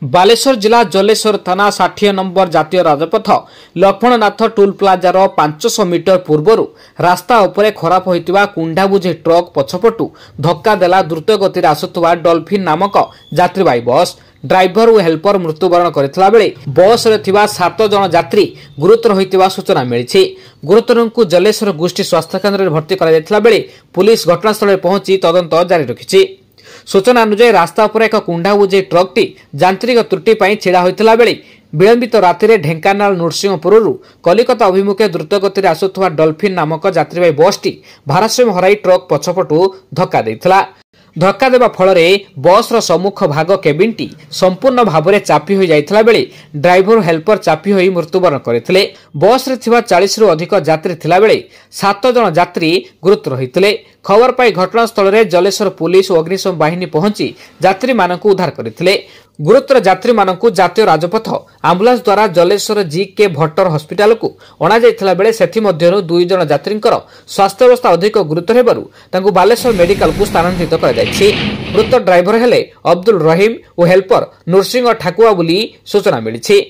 बालेश्वर जिला जलेश्वर थाना 60 नंबर जातीय राजपथ लक्ष्मणनाथ टोल प्लाजार 500 मीटर पूर्वर रास्ता उपरे खराब होइतिबा कुंडाबुझी ट्रक पछपटू धक्का देला द्रुतगति आसुवा डॉल्फिन नामक यात्रीवाही बस। ड्राइवर और हेल्पर मृत्युवरण करथिला बेले बस रे थिबा 7 जन यात्री गुरुतर होइतिबा सूचना मिलिछि। गुरुतरंकु जलेश्वर गोष्ठी स्वास्थ्य केन्द्र रे भर्ती करा जायतिला बेले पुलिस घटनास्थल रे पहुंची तदंत जारी रखिछि। सूचना अनुसार रास्ता पर एक कुंडाबुझी ट्रकटी यांत्रिक त्रुटि छिड़ा होता बेले विलंबित राति ढेंकानाल नरसिंहपुर कलिकता अभिमुखे द्रुतगति आसुवा डॉल्फिन नामक यात्रीवाही बसटी भारसाम्य हराई ट्रक पछपटू धक्का देइथिला। धक्का देवा फल बस सम्मुख भाग केबिनटी संपूर्ण भाव में चापी हो जाइथिला बेले ड्राइवर हेल्पर चापी हो मृत्युवरण करथिले। बस रे थिबा 40 रु अधिक यात्री थिला बेले 7 जन यात्री गुरुतर होइथिले। खबर पाई घटनास्थल में जलेश्वर पुलिस और अग्निशम बाहिनी पहुंची यात्री मानक उद्धार करथिले। गुरुतर यात्री मानक जातीय राजपथ आंबुलांस द्वारा जलेश्वर जी.के. भट्टर हॉस्पिटल को अणा जाइथिला बेले सेथि मध्यरु 2 जन यात्रींकर स्वास्थ्य अवस्था अधिक गुरुतर हेबारु तांकु बालेश्वर मेडिकल को स्थानांतरित करा जायछि। मृत ड्राइवर हेले अब्दुल रहीम और हेल्पर नरसिंह ठाकुआ बोली सूचना मिलिछि।